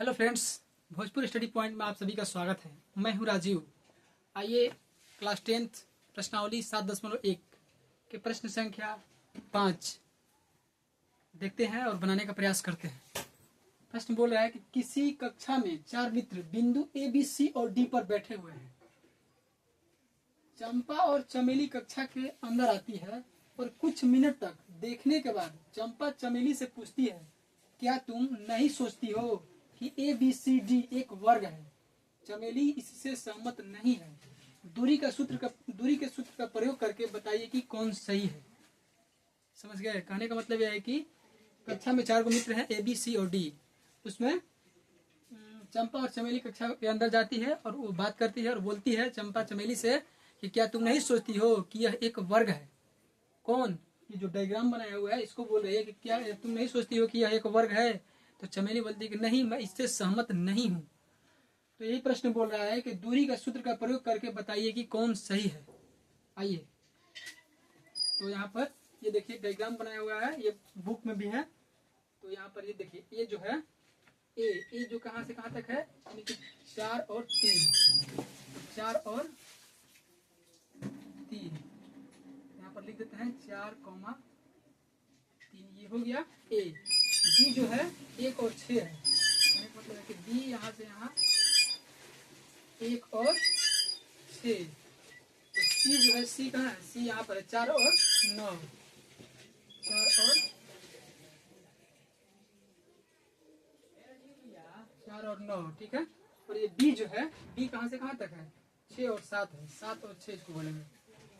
Hello friends, Bhojpur study point में आप सभी का स्वागत है। मैं हूं राजीव। आइए क्लास 10th प्रश्नावली 7.1 के प्रश्न संख्या 5 देखते हैं और बनाने का प्रयास करते हैं। प्रश्न बोल रहा है कि किसी कक्षा में 4 मित्र बिंदु ए, बी, सी और डी पर बैठे हुए हैं। चंपा और चमेली कक्षा के अंदर आती है और कुछ मिनट तक देखने के बाद चंपा चमेली से पूछती है, क्या तुम नहीं सोचती हो कि ए, बी, सी, डी एक वर्ग है? चमेली इससे सहमत नहीं है। दूरी के सूत्र का प्रयोग करके बताइए कि कौन सही है। समझ गए? कहने का मतलब यह है कि कक्षा में 4 मित्र हैं, ए, बी, सी और डी। उसमें चंपा और चमेली कक्षा के अंदर जाती है और वो बात करती है और बोलती है चंपा चमेली से कि क्या तुम नहीं सोचती हो कि यह एक वर्ग है? कौन? ये जो डायग्राम बनाया हुआ है इसको बोल रही है कि क्या तुम नहीं सोचती हो कि यह एक वर्ग है? तो चमेली बोलती है कि नहीं, मैं इससे सहमत नहीं हूँ। तो यही प्रश्न बोल रहा है कि दूरी का सूत्र का प्रयोग करके बताइए कि कौन सही है। आइए, तो यहाँ पर ये देखिए डायग्राम बनाया हुआ है, ये बुक में भी है। तो यहाँ पर ये देखिए, ये जो है ए जो कहाँ से कहाँ तक है, यानी कि 4 और 3, 4 और 3 यहाँ पर लिख देते हैं 4, 3। ये हो गया ए। बी जो है 1 और 6 है, मतलब है कि बी यहाँ से यहाँ 1 और 6। तो सी जो है, सी कहाँ है? सी यहाँ पर है 4 और 9, 4 और 9, ठीक है। और ये बी जो है, बी कहाँ से कहाँ तक है? 6 और 7 है, 7 और 6 इसको बोलेंगे,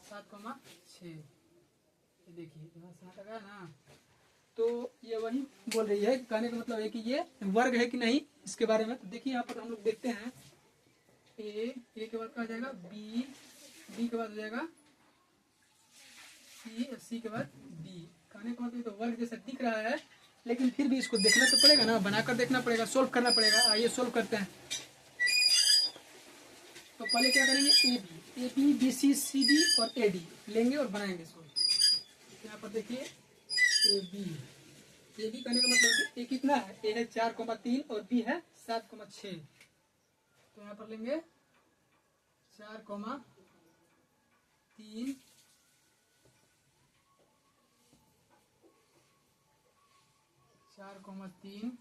7, 6। ये देखिए यहाँ से यहाँ तक है ना। तो ये वही बोल रही है, कहने का मतलब है कि ये वर्ग है कि नहीं इसके बारे में। तो देखिए यहाँ पर हम लोग देखते हैं, ए के बाद क्या हो जाएगा? बी के बाद हो जाएगा सी के बाद डी। कहने का मतलब तो वर्ग जैसा दिख रहा है, लेकिन फिर भी इसको देखना तो पड़ेगा ना, बनाकर देखना पड़ेगा, सोल्व करना पड़ेगा। आइए सोल्व करते हैं। तो पहले क्या करेंगे? A B, B C, C D और ए डी लेंगे और बनाएंगे इसको। यहाँ पर देखिए ए बी करने का मतलब ए कितना है? ए है 4, 3 और बी है 7, 6। तो यहाँ पर लेंगे 4, 3, 4, 3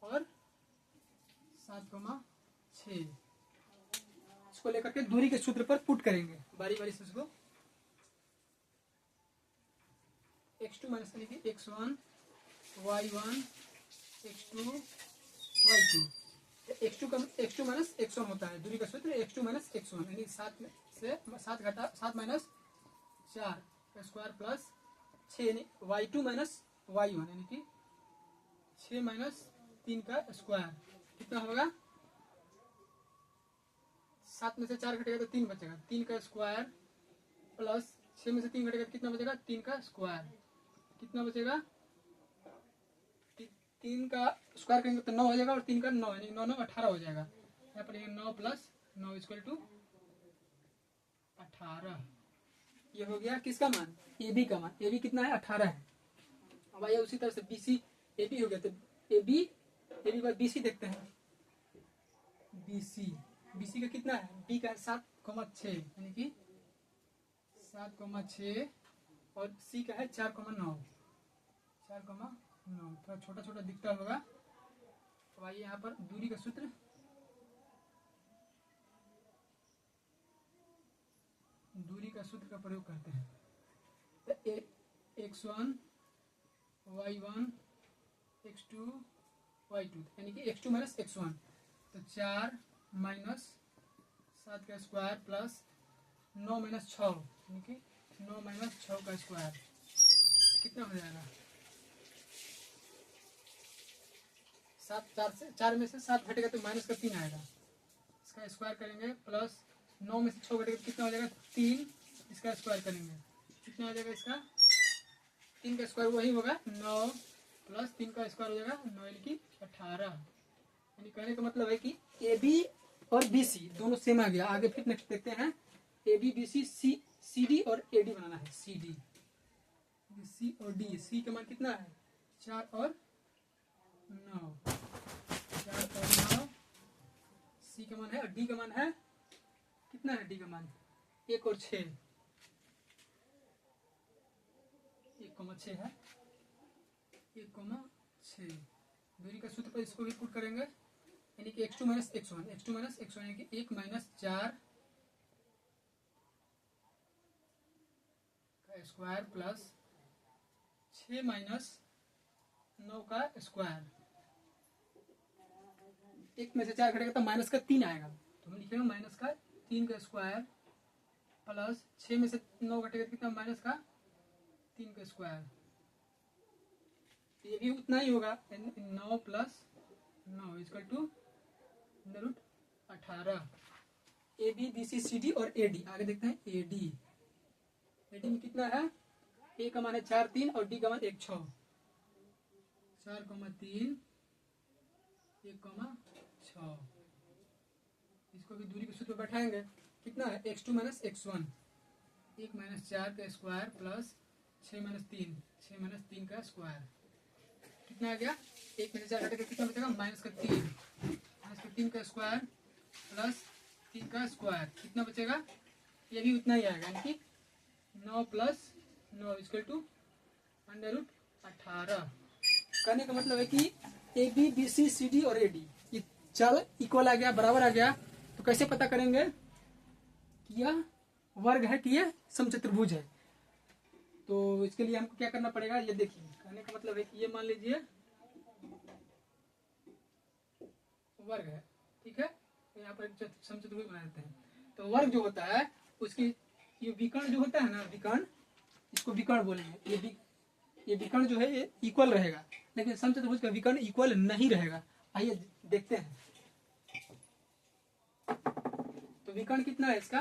और 7, 6। इसको लेकर के दूरी के सूत्र पर पुट करेंगे बारी बारी से। इसको x2 माइनस यानी कि x1 y1 x2 y2। x2 minus x1 होता है, दूरी का सूत्र x2 माइनस x1 यानी 7 माइनस 4 का स्क्वायर प्लस 6 यानी y2 माइनस y1 यानी कि 6 माइनस 3 का स्क्वायर। कितना होगा? 7 में से 4 घटेगा तो 3 बचेगा, 3 का स्क्वायर प्लस 6 में से 3 घटेगा कितना बचेगा? 3 का स्क्वायर। कितना बचेगा? 3 का स्क्वायर करेंगे तो 9 हो जाएगा और 3 का 9 यानी 9, 9 18 हो जाएगा। यहाँ पर 9 प्लस 9 इक्वल टू 18। ये हो गया किसका मान? ए बी का मान। ए बी कितना है? 18 है। अब आइए उसी तरह से बी सी, ए बी हो गया तो ए बी बाद बी सी देखते हैं। बी सी का कितना है? बी का है 7, 6 यानी कि 7, 6 और सी का है 4, 9 थोड़ा छोटा छोटा दिखता होगा। तो आइए यहाँ पर दूरी का सूत्र, का प्रयोग करते हैं। तो x1 y1 x2 y2 यानी कि x2 माइनस x1। तो 4 माइनस 7 का स्क्वायर प्लस 9 माइनस 6 यानी कि 9 माइनस 6 का स्क्वायर। कितना हो जाएगा? 4 में से 7 घटेगा तो माइनस का 3 आएगा। इसका स्क्वायर करेंगे प्लस 9 में से 6 घटेगा कितना हो जाएगा? 3। इसका स्क्वायर करेंगे कितना हो जाएगा? इसका 3 का स्क्वायर वही होगा 9 प्लस 3 का स्क्वायर हो जाएगा 9 यानी कि 18। यानी कहने का मतलब है कि ए बी और बी सी दोनों सेम आ गया। आगे फिर नेक्स्ट देखते हैं, A B B C D और ए डी बनाना है। सी और डी, सी का मान कितना है? 4 और 9, 4 का मान है और डी का मान है कितना है, डी का मान 1 और 6, 1,6 है, 1,6। दूरी का सूत्र पर इसको भी पुट करेंगे, यानी कि x2 minus x1, x2 minus x1 यानी कि 1 माइनस 4 का स्क्वायर प्लस 6 माइनस 9 का स्क्वायर। 1 में से 4 घटेगा तो माइनस का 3 आएगा, तो हम लिखेंगे माइनस का 3 का स्क्वायर प्लस 6 में से 9 घटेगा कितना, माइनस का 3 का स्क्वायर। ये भी उतना ही होगा, 9 plus 9 equal to √18। A B B C C D और ए डी, आगे देखते हैं ए डी। ए डी में कितना है, ए का मान है 4 3 और डी का मान 1 6, 4,3 1,6। इसको भी दूरी के सूत्र पर बैठाएंगे, कितना है x2 माइनस x1, 1 माइनस 4 का स्क्वायर प्लस 6 माइनस 3, 6 माइनस 3 का स्क्वायर। कितना आ गया, 1 में से 4 घटेगा कितना बचेगा, माइनस का 3, माइनस का 3 का स्क्वायर प्लस 3 का स्क्वायर, कितना बचेगा, ये भी उतना ही आएगा, यानी कि 9 प्लस 9 इक्वल टू √18। कहने का मतलब है कि A B B C C D और ए डी ये चार इक्वल आ गया, बराबर आ गया। तो कैसे पता करेंगे कि यह वर्ग है कि यह समचतुर्भुज है। तो इसके लिए हमको क्या करना पड़ेगा, ये देखिए, कहने का मतलब है कि ये मान लीजिए वर्ग है, ठीक है, तो यहाँ पर समचतुर्भुज बना देते हैं। तो वर्ग जो होता है उसकी ये विकर्ण जो होता है ना, विकर्ण, इसको विकर्ण बोलेंगे। ये विकर्ण जो है ये इक्वल रहेगा, लेकिन समचतुर्भुज का विकर्ण इक्वल नहीं रहेगा। आइए देखते हैं। तो विकर्ण कितना है इसका,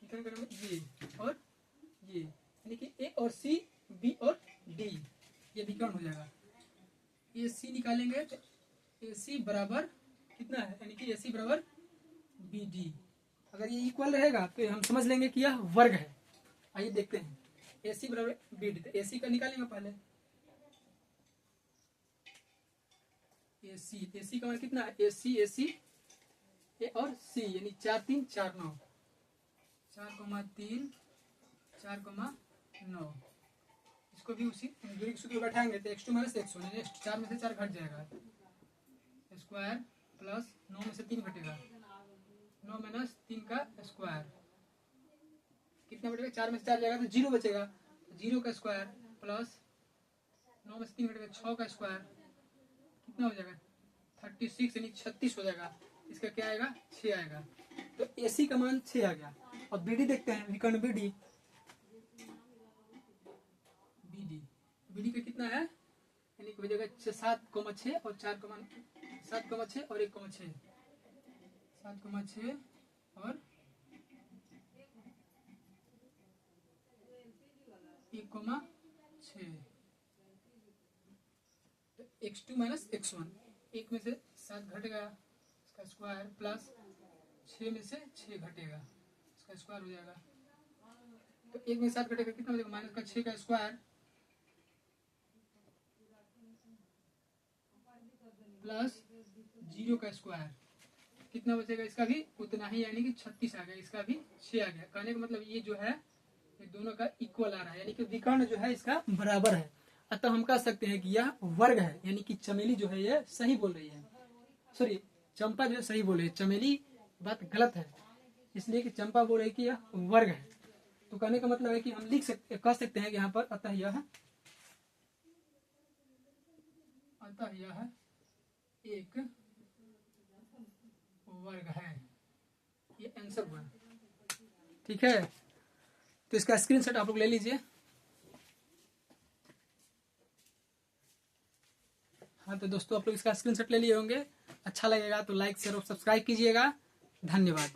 विकर्ण करेंगे ये और ये, यानी कि ए और सी, बी और डी, ये विकर्ण हो जाएगा। ए सी निकालेंगे तो ए सी बराबर कितना है, यानी कि ए सी बराबर बी डी। अगर ये इक्वल रहेगा तो हम समझ लेंगे कि यह वर्ग है। आइए देखते हैं, ए सी बराबर बी डी, तो ए सी का निकालेंगे पहले। ए सी का मान कितना है, ए सी ए और सी, यानी 4 3 4 9, 4,3 4,9। इसको भी उसी दूरी के सूत्र में बैठाएंगे तो x2 माइनस x1, यानी 4 में से 4 घट जाएगा, स्क्वायर प्लस 9 में से 3 घटेगा, 9 माइनस 3 का स्क्वायर, कितना बचेगा, 4 में से 4 जाएगा तो 0 बचेगा, 0 का स्क्वायर प्लस 9 में से 3 घटेगा 6 का स्क्वायर, कितना हो जाएगा 36, यानी 36 हो जाएगा। इसका क्या आएगा, 6 आएगा। तो AC का मान 6 आ गया। और BD देखते हैं, विकर्ण BD का कितना है, यानी कि हो जाएगा 7,6 और 7,6 और 1,6, 7,6 और 1,6। तो x2 माइनस x1, 1 में से 7 घटेगा इसका स्क्वायर प्लस 6 में से 6 घटेगा इसका स्क्वायर हो जाएगा। तो 1 में 7 घटेगा कितना बचेगा, माइनस का 6 का स्क्वायर प्लस 0 का स्क्वायर, कितना बचेगा, इसका भी उतना ही, यानी कि 36 आ गया, इसका भी 6 आ गया। कहने का मतलब ये जो है ये दोनों का इक्वल आ रहा है, यानी कि विकर्ण जो है इसका बराबर है। अतः हम कह सकते हैं कि यह वर्ग है, यानी कि चमेली जो है ये सही बोल रही है, सॉरी चंपा जो है सही बोल रही है, चमेली बात गलत है, इसलिए कि चंपा बोल रही है कि यह वर्ग है। तो कहने का मतलब है कि हम कह सकते हैं कि यहाँ पर अतः यह एक वर्ग है, ये आंसर हुआ, ठीक है। तो इसका स्क्रीनशॉट आप लोग ले लीजिए। हाँ तो दोस्तों आप लोग इसका स्क्रीनशॉट ले लिए होंगे, अच्छा लगेगा तो लाइक शेयर और सब्सक्राइब कीजिएगा। धन्यवाद।